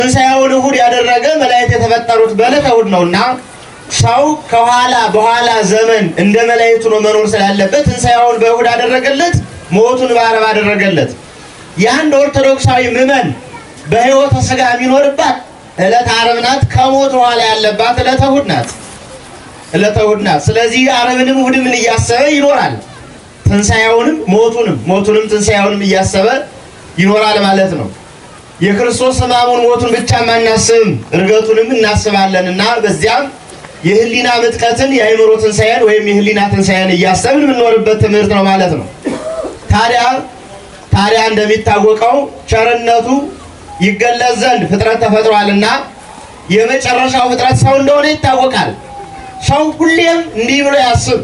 ትንሣኤውን እሑድ ያደረገ መላእክት የተፈጠሩት በዕለተ እሑድ ነውና ሰው በኋላ ዘመን እንደ መላእክቱ ነው መኖር ስላለበት ትንሣኤውን በእሑድ አደረገለት፣ ሞቱን በዓርብ አደረገለት። የአንድ ኦርቶዶክሳዊ ምዕመን በሕይወተ ሥጋ የሚኖርባት ዕለተ ዓርብ ናት። ከሞት በኋላ ያለባት ዕለተ እሑድ ናት። ስለዚህ ዓርብንም እሑድም እያሰበ ይኖራል። ትንሣኤውንም ሞቱንም ትንሣኤውንም እያሰበ ይኖራል ማለት ነው። የክርስቶስ ሕማሙን ሞቱን ብቻ አናስብም፣ ዕርገቱንም እናስባለንና በዚያም የህሊና ምጥቀትን የአእምሮ ትንሣኤን ወይም የህሊና ትንሣኤን እያሰብን የምንኖርበት ትምህርት ነው ማለት ነው። ታዲያ እንደሚታወቀው ቸርነቱ ይገለጽ ዘንድ ፍጥረት ተፈጥሯልና የመጨረሻው ፍጥረት ሰው እንደሆነ ይታወቃል። ሰው ሁሌም እንዲህ ብሎ ያስብ፣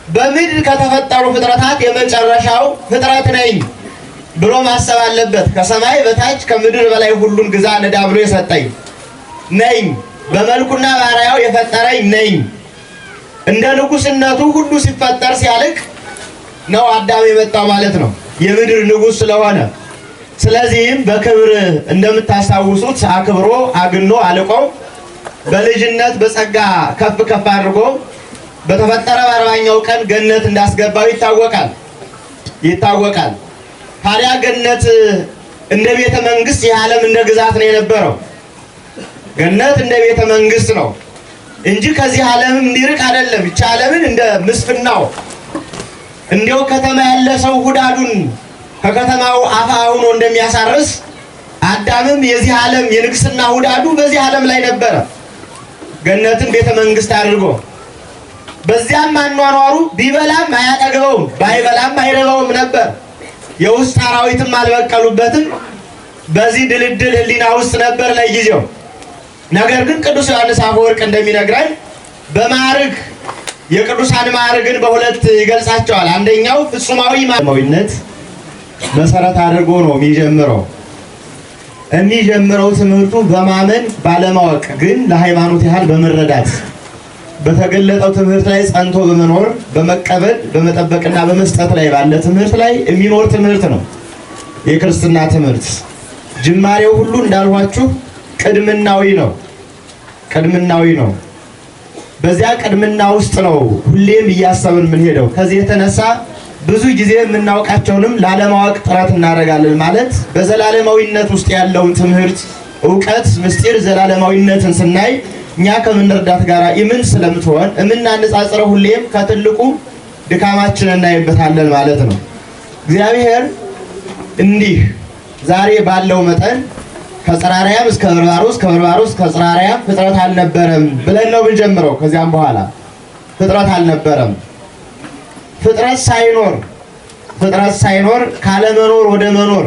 በምድር ከተፈጠሩ ፍጥረታት የመጨረሻው ፍጥረት ነኝ ብሎ ማሰብ አለበት። ከሰማይ በታች ከምድር በላይ ሁሉን ግዛ ንዳ ብሎ የሰጠኝ ነኝ፣ በመልኩና በአርአያው የፈጠረኝ ነኝ። እንደ ንጉስነቱ ሁሉ ሲፈጠር ሲያልቅ ነው አዳም የመጣው ማለት ነው፣ የምድር ንጉስ ስለሆነ። ስለዚህም በክብር እንደምታስታውሱት አክብሮ አግኖ አልቆ በልጅነት በጸጋ ከፍ አድርጎ በተፈጠረ በ40ኛው ቀን ገነት እንዳስገባው ይታወቃል። ታዲያ ገነት እንደ ቤተ መንግስት የዓለም እንደ ግዛት ነው የነበረው። ገነት እንደ ቤተ መንግስት ነው እንጂ ከዚህ ዓለም እንዲርቅ አይደለም። ይህች ዓለምን እንደ ምስፍናው እንዲያው ከተማ ያለ ሰው ሁዳዱን ከከተማው አፋ ሆኖ እንደሚያሳርስ አዳምም የዚህ ዓለም የንግስና ሁዳዱ በዚህ ዓለም ላይ ነበረ። ገነትን ቤተ መንግስት አድርጎ በዚያም አኗኗሩ ቢበላም አያጠግበውም፣ ባይበላም አይረባውም ነበር። የውስጥ አራዊትም አልበቀሉበትም። በዚህ ድልድል ህሊና ውስጥ ነበር ለጊዜው። ነገር ግን ቅዱስ ዮሐንስ አፈወርቅ እንደሚነግረን በማዕርግ የቅዱሳን ማዕርግን በሁለት ይገልጻቸዋል። አንደኛው ፍጹማዊ ማዕርግነት መሰረት አድርጎ ነው የሚጀምረው ትምህርቱ በማመን ባለማወቅ ግን ለሃይማኖት ያህል በመረዳት በተገለጠው ትምህርት ላይ ጸንቶ በመኖር በመቀበል በመጠበቅና በመስጠት ላይ ባለ ትምህርት ላይ የሚኖር ትምህርት ነው የክርስትና ትምህርት። ጅማሬው ሁሉ እንዳልኋችሁ ቅድምናዊ ነው። በዚያ ቅድምና ውስጥ ነው ሁሌም እያሰብን የምንሄደው። ከዚህ የተነሳ ብዙ ጊዜ የምናውቃቸውንም ላለማወቅ ጥረት እናደርጋለን። ማለት በዘላለማዊነት ውስጥ ያለውን ትምህርት እውቀት ምስጢር ዘላለማዊነትን ስናይ እኛ ከምንረዳት ጋር ይምን ስለምትሆን የምናነጻጽረው ሁሌም ከትልቁ ድካማችንን እናይበታለን ማለት ነው። እግዚአብሔር እንዲህ ዛሬ ባለው መጠን ከጽራርያም እስከ በርባሮስ ከበርባሮስ እስከ ጽራርያም ፍጥረት አልነበረም ብለን ነው ብንጀምረው። ከዚያም በኋላ ፍጥረት አልነበረም። ፍጥረት ሳይኖር ካለመኖር ወደ መኖር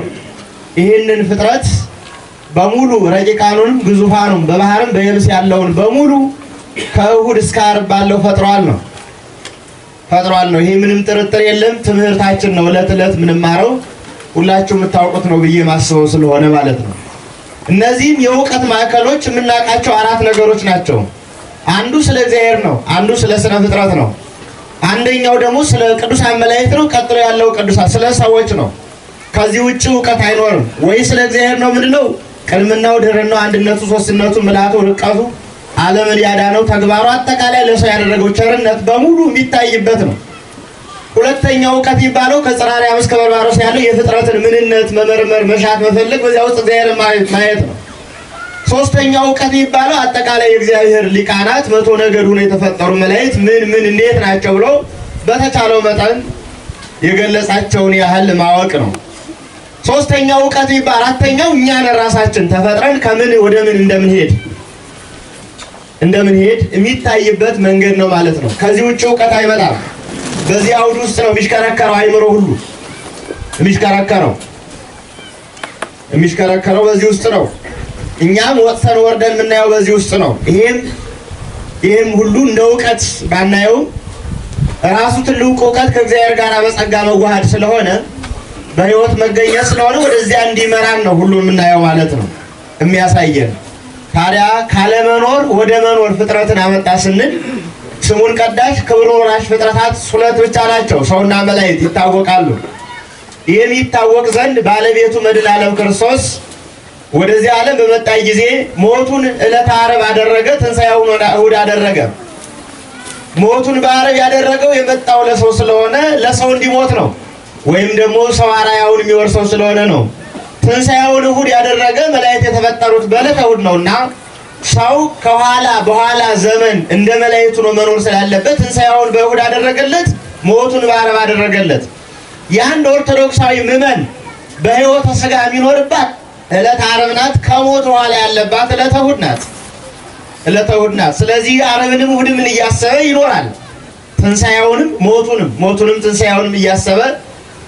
ይህንን ፍጥረት በሙሉ ረቂቃኑንም ግዙፋኑም በባህርም በየብስ ያለውን በሙሉ ከእሑድ እስከ ዓርብ ባለው ፈጥሯል ነው። ይሄ ምንም ጥርጥር የለም። ትምህርታችን ነው ዕለት የምንማረው ሁላችሁ የምታውቁት ነው ብዬ ማስበው ስለሆነ ማለት ነው። እነዚህም የእውቀት ማዕከሎች የምናውቃቸው 4 ነገሮች ናቸው። አንዱ ስለ እግዚአብሔር ነው፣ አንዱ ስለ ስነ ፍጥረት ነው፣ አንደኛው ደግሞ ስለ ቅዱሳን መላእክት ነው፣ ቀጥሎ ያለው ቅዱሳን ስለ ሰዎች ነው። ከዚህ ውጭ እውቀት አይኖርም። ወይ ስለ እግዚአብሔር ነው ምንድነው ቅድምናው ድህርናው አንድነቱ ሶስትነቱ ምልአቱ ርቀቱ ዓለምን ያዳነው ተግባሩ አጠቃላይ ለሰው ያደረገው ቸርነት በሙሉ የሚታይበት ነው። ሁለተኛው እውቀት ይባለው ከጽራርያም እስከ በርባሮስ ያለው የፍጥረትን ምንነት መመርመር መሻት መፈለግ በዚያ ውስጥ እግዚአብሔር ማየት ነው። ሶስተኛው እውቀት ይባለው አጠቃላይ የእግዚአብሔር ሊቃናት 100 ነገድ ሆነው የተፈጠሩ መላእክት ምን እንዴት ናቸው ብሎ በተቻለው መጠን የገለጻቸውን ያህል ማወቅ ነው። ሶስተኛው እውቀት ይባል አራተኛው እኛን ራሳችን ተፈጥረን ከምን ወደ ምን እንደምንሄድ የሚታይበት መንገድ ነው ማለት ነው። ከዚህ ውጭ እውቀት አይመጣም። በዚህ አውድ ውስጥ ነው የሚሽከረከረው አይምሮ ሁሉ የሚሽከረከረው በዚህ ውስጥ ነው። እኛም ወጥተን ወርደን የምናየው በዚህ ውስጥ ነው። ይሄም ሁሉ እንደ እውቀት ባናየው ራሱ ትልቁ እውቀት ከእግዚአብሔር ጋር በጸጋ መዋሃድ ስለሆነ በህይወት መገኘት ስለሆነ ወደዚያ እንዲመራን ነው ሁሉ የምናየው ማለት ነው የሚያሳየን። ታዲያ ካለመኖር ወደ መኖር ፍጥረትን አመጣ ስንል ስሙን ቀዳሽ ክብሩን ወራሽ ፍጥረታት 2 ብቻ ናቸው፣ ሰውና መላእክት ይታወቃሉ። ይህም ይታወቅ ዘንድ ባለቤቱ መድኃኔ ዓለም ክርስቶስ ወደዚህ ዓለም በመጣ ጊዜ ሞቱን ዕለተ ዓርብ አደረገ፣ ትንሣኤውን እሑድ አደረገ። ሞቱን በዓርብ ያደረገው የመጣው ለሰው ስለሆነ ለሰው እንዲሞት ነው፣ ወይም ደግሞ ሰው አርአያውን የሚወርሰው ስለሆነ ነው። ትንሣኤውን እሑድ ያደረገ መላእክት የተፈጠሩት በዕለተ እሑድ ነውና ሰው በኋላ ዘመን እንደ መላእክቱ ነው መኖር ስላለበት ትንሣኤውን በእሑድ አደረገለት፣ ሞቱን በዓርብ አደረገለት። የአንድ ኦርቶዶክሳዊ ምዕመን በሕይወተ ሥጋ የሚኖርባት ዕለተ ዓርብ ናት። ከሞት በኋላ ያለባት ዕለተ እሑድ ናት። ስለዚህ ዓርብንም እሑድም እያሰበ ይኖራል። ትንሣኤውንም ሞቱንም ትንሣኤውንም እያሰበ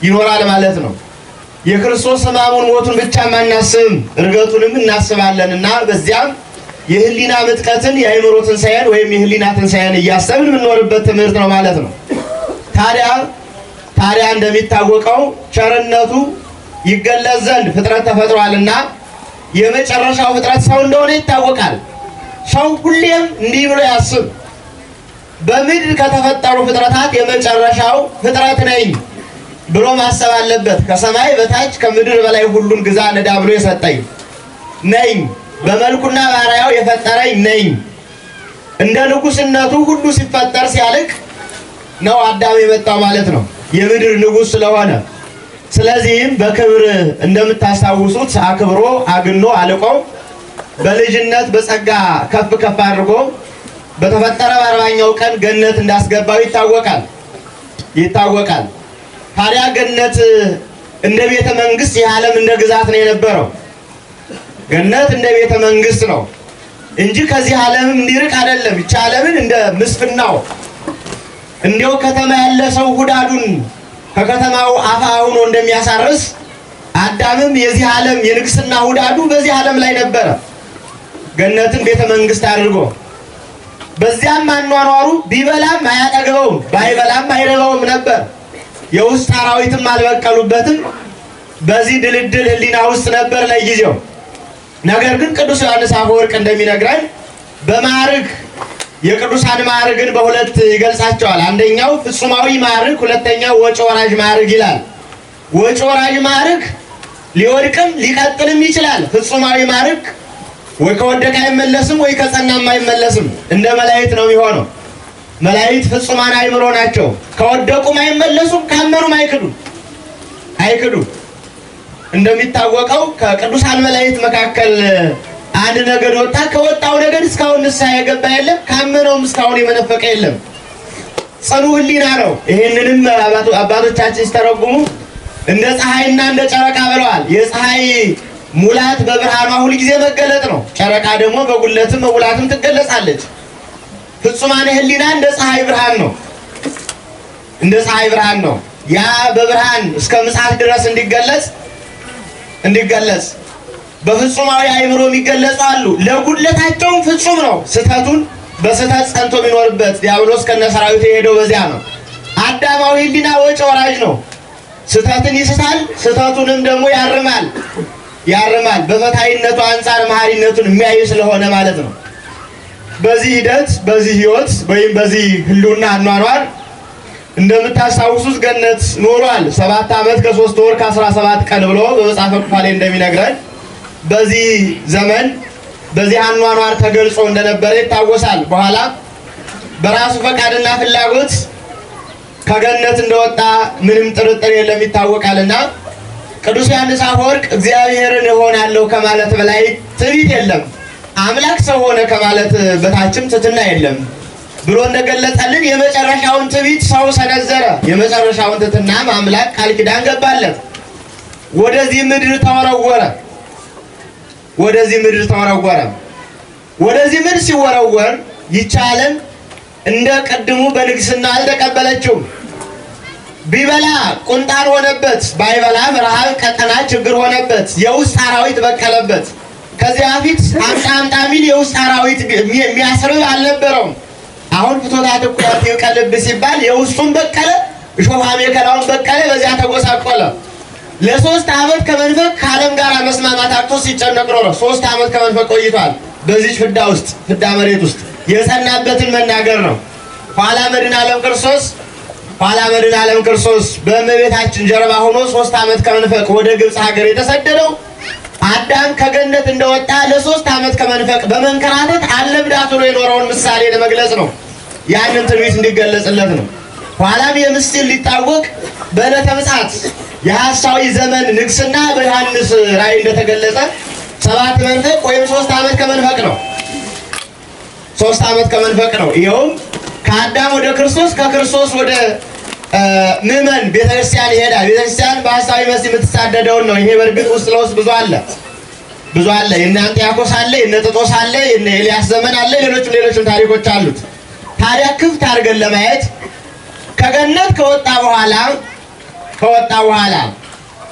ይኖራል ማለት ነው። የክርስቶስ ሕማሙን ሞቱን ብቻ አናስብም፣ ዕርገቱንም እናስባለንና በዚያም የህሊና ምጥቀትን የአእምሮ ትንሣኤን ወይም የህሊና ትንሣኤን እያሰብን የምንኖርበት ትምህርት ነው ማለት ነው። ታዲያ እንደሚታወቀው ቸርነቱ ይገለጽ ዘንድ ፍጥረት ተፈጥሯልና የመጨረሻው ፍጥረት ሰው እንደሆነ ይታወቃል። ሰው ሁሌም እንዲህ ብሎ ያስብ፣ በምድር ከተፈጠሩ ፍጥረታት የመጨረሻው ፍጥረት ነኝ ብሎ ማሰብ አለበት። ከሰማይ በታች ከምድር በላይ ሁሉን ግዛ ንዳ ብሎ የሰጠኝ ነኝ፣ በመልኩና በአርአያው የፈጠረኝ ነኝ። እንደ ንጉስነቱ ሁሉ ሲፈጠር ሲያልቅ ነው አዳም የመጣው ማለት ነው፣ የምድር ንጉስ ስለሆነ። ስለዚህም በክብር እንደምታስታውሱት አክብሮ አግኖ አልቆ በልጅነት በጸጋ ከፍ ከፍ አድርጎ በተፈጠረ በ40ኛው ቀን ገነት እንዳስገባው ይታወቃል። ታዲያ ገነት እንደ ቤተ መንግስት፣ ይህ ዓለም እንደ ግዛት ነው የነበረው። ገነት እንደ ቤተ መንግስት ነው እንጂ ከዚህ ዓለም እንዲርቅ አይደለም። ይህች ዓለምን እንደ ምስፍናው እንዲያው ከተማ ያለ ሰው ሁዳዱን ከከተማው አፋ ሆኖ እንደሚያሳርስ አዳምም የዚህ ዓለም የንግስና ሁዳዱ በዚህ ዓለም ላይ ነበረ። ገነትን ቤተ መንግስት አድርጎ በዚያም አኗኗሩ ቢበላም አያጠግበውም፣ ባይበላም አይረባውም ነበር። የውስጥ አራዊትም አልበቀሉበትም። በዚህ ድልድል ህሊና ውስጥ ነበር ለጊዜው። ነገር ግን ቅዱስ ዮሐንስ አፈወርቅ እንደሚነግረን በማዕርግ የቅዱሳን ማዕርግን በሁለት ይገልጻቸዋል። አንደኛው ፍጹማዊ ማዕርግ፣ ሁለተኛው ወጪ ወራጅ ማዕርግ ይላል። ወጪ ወራጅ ማዕርግ ሊወድቅም ሊቀጥልም ይችላል። ፍጹማዊ ማዕርግ ወይ ከወደቀ አይመለስም፣ ወይ ከጸናም አይመለስም። እንደ መላእክት ነው የሚሆነው። መላእክት ፍጹማን አእምሮ ናቸው። ከወደቁም አይመለሱም፣ ካመኑም አይክዱም። እንደሚታወቀው ከቅዱሳን መላእክት መካከል አንድ ነገድ ወጣ። ከወጣው ነገድ እስካሁን ንስሐ የገባ የለም፣ ካመነውም እስካሁን የመነፈቀ የለም። ጽኑ ህሊና ነው። ይህንንም አባቶቻችን ሲተረጉሙ እንደ ፀሐይና እንደ ጨረቃ ብለዋል። የፀሐይ ሙላት በብርሃኗ ሁል ጊዜ መገለጥ ነው። ጨረቃ ደግሞ በጉለትም በሙላትም ትገለጻለች። ፍጹማን ህሊና እንደ ፀሐይ ብርሃን ነው። ያ በብርሃን እስከ ምጽአት ድረስ እንዲገለጽ በፍጹማዊ አእምሮ የሚገለጹ አሉ። ለጉለታቸውም ፍጹም ነው። ስህተቱን በስህተት ጸንቶ የሚኖርበት ዲያብሎስ ከነሰራዊቱ የሄደው በዚያ ነው። አዳማዊ ህሊና ወጪ ወራጅ ነው። ስህተትን ይስታል፣ ስህተቱንም ደግሞ ያርማል። በፈታይነቱ አንጻር መሐሪነቱን የሚያይ ስለሆነ ማለት ነው። በዚህ ሂደት በዚህ ህይወት ወይም በዚህ ህልውና አኗኗር እንደምታስታውሱት ገነት ኖሯል። 7 ዓመት ከ3 ወር ከ17 ቀን ብሎ በመጽሐፈ ኩፋሌ እንደሚነግረን በዚህ ዘመን በዚህ አኗኗር ተገልጾ እንደነበረ ይታወሳል። በኋላ በራሱ ፈቃድና ፍላጎት ከገነት እንደወጣ ምንም ጥርጥር የለም ይታወቃልና ቅዱስ ዮሐንስ አፈወርቅ እግዚአብሔርን እሆናለሁ ከማለት በላይ ትዕቢት የለም፣ አምላክ ሰው ሆነ ከማለት በታችም ትሕትና የለም ብሎ እንደገለጸልን የመጨረሻውን ትዕቢት ሰው ሰነዘረ። የመጨረሻውን ትሕትና አምላክ ቃል ኪዳን ገባለት። ወደዚህ ምድር ተወረወረ። ወደዚህ ምድር ሲወረወር ይቻለን እንደ ቀድሙ በንግስና አልተቀበለችውም። ቢበላ ቁንጣን ሆነበት፣ ባይበላም ረሃብ፣ ቀጠና፣ ችግር ሆነበት። የውስጥ አራዊት በቀለበት። ከዚያ በፊት አምጣ ሚል የውስጥ አራዊት የሚያስርብ አልነበረውም። አሁን ፍቶታት እኩላት ይቀልብ ሲባል የውስጡን በቀለ፣ እሾህ አሜከላውን በቀለ፣ በዚያ ተጎሳቆለ። ለ3 ዓመት ከመንፈቅ ከዓለም ጋር መስማማት አቅቶ ሲጨነቅ ኖረ። 3 ዓመት ከመንፈቅ ቆይቷል። በዚህ ፍዳ መሬት ውስጥ የጸናበትን መናገር ነው። ኋላ መድኃኔ ዓለም ክርስቶስ በእመቤታችን ጀርባ ሆኖ 3 ዓመት ከመንፈቅ ወደ ግብፅ ሀገር የተሰደደው አዳም ከገነት እንደወጣ ለ3 ዓመት ከመንፈቅ በመንከራተት አለምዳት ብሎ የኖረውን ምሳሌ ለመግለጽ ነው። ያንን ትንቢት እንዲገለጽለት ነው። ኋላም የምስጢር ሊታወቅ በዕለተ ምጽአት የሐሳዊ ዘመን ንግስና በዮሐንስ ራእይ እንደተገለጸ 7 መንፈቅ ወይም 3 ዓመት ከመንፈቅ ነው። 3 ዓመት ከመንፈቅ ነው። ይኸውም ከአዳም ወደ ክርስቶስ ከክርስቶስ ወደ ምዕመን ቤተክርስቲያን ይሄዳል። ቤተክርስቲያን በሐሳዊ መሲህ የምትሳደደውን ነው። ይሄ በእርግጥ ውስጥ ለውስጥ ብዙ አለ። የእነ አንጢያኮስ አለ፣ የእነ ጥጦስ አለ፣ የእነ ኤልያስ ዘመን አለ፣ ሌሎችም ታሪኮች አሉት። ታዲያ ክፍት አድርገን ለማየት ከገነት ከወጣ በኋላ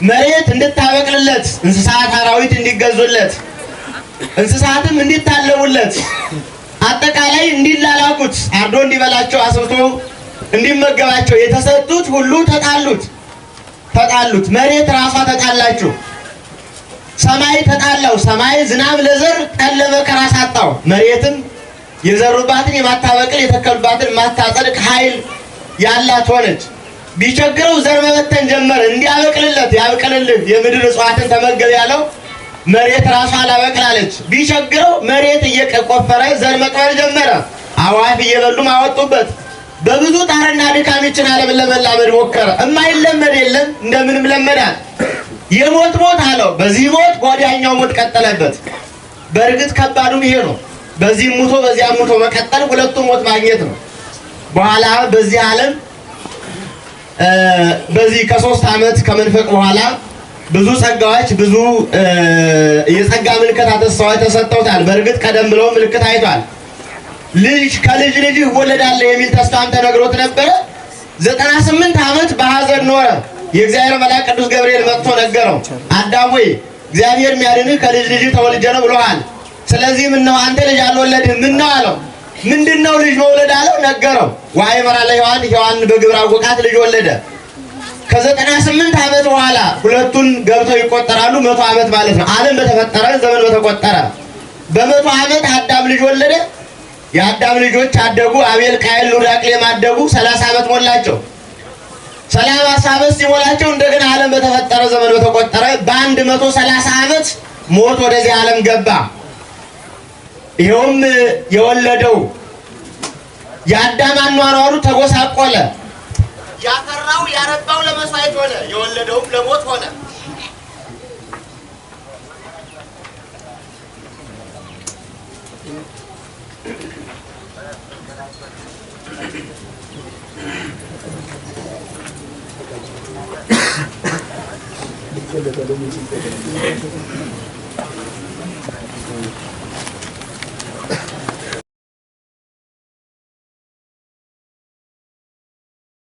መሬት እንድታበቅልለት፣ እንስሳት አራዊት እንዲገዙለት፣ እንስሳትም እንዲታለቡለት፣ አጠቃላይ እንዲላላኩት፣ አርዶ እንዲበላቸው፣ አስብቶ እንዲመገባቸው የተሰጡት ሁሉ ተጣሉት። መሬት ራሷ ተጣላችሁ። ሰማይ ተጣላው። ሰማይ ዝናብ ለዘር ጠል ለመከራ ሳጣው። መሬትም የዘሩባትን የማታበቅል የተከሉባትን የማታጸድቅ ኃይል ያላት ሆነች። ቢቸግረው ዘር መበተን ጀመረ። እንዲያበቅልለት ያብቅልልህ የምድር እጽዋትን ተመገብ ያለው መሬት ራሷ አላበቅላለች። ቢቸግረው መሬት እየቆፈረ ዘር መቅበር ጀመረ። አዋፍ እየበሉም አወጡበት። በብዙ ጣርና ድካም ይችን ዓለም ለመላመድ ሞከረ። እማይለመድ የለም፣ እንደምንም ለመዳል። የሞት ሞት አለው። በዚህ ሞት ወዲያኛው ሞት ቀጠለበት። በእርግጥ ከባዱም ይሄ ነው። በዚህ ሙቶ በዚያ ሙቶ መቀጠል ሁለቱም ሞት ማግኘት ነው። በኋላ በዚህ ዓለም በዚህ ከ3 ዓመት ከመንፈቅ በኋላ ብዙ ጸጋዎች ብዙ የጸጋ ምልክት ተስፋዎች ተሰጥተውታል። በእርግጥ ቀደም ብለው ምልክት አይቷል። ልጅ ከልጅ ልጅ ይወለዳል የሚል ተስፋም ተነግሮት ነበረ። 98 ዓመት በሐዘን ኖረ። የእግዚአብሔር መልአክ ቅዱስ ገብርኤል መጥቶ ነገረው። አዳም ሆይ እግዚአብሔር የሚያድንህ ከልጅ ልጅ ተወልጄ ነው ብሎሃል። ስለዚህ ምን ነው አንተ ልጅ አልወለድህም? ምን ነው አለው። ምንድነው ልጅ መውለድ አለው። ነገረው። ዋይ መራለ ሔዋን በግብር አወቃት፣ ልጅ ወለደ። ከ98 ዓመት በኋላ ሁለቱን ገብተው ይቆጠራሉ። 100 ዓመት ማለት ነው። ዓለም በተፈጠረ ዘመን በተቆጠረ በ100 ዓመት አዳም ልጅ ወለደ። የአዳም ልጆች አደጉ። አቤል፣ ቃየል፣ ኑዳቅሌም አደጉ። 30 ዓመት ሞላቸው። 30 ዓመት ሲሞላቸው እንደገና ዓለም በተፈጠረ ዘመን በተቆጠረ በ130 ዓመት ሞት ወደዚህ ዓለም ገባ። ይኸውም የወለደው የአዳም አኗኗሩ ተጎሳቆለ። ያፈራው ያረባው ለመስዋዕት ሆነ፣ የወለደውም ለሞት ሆነ።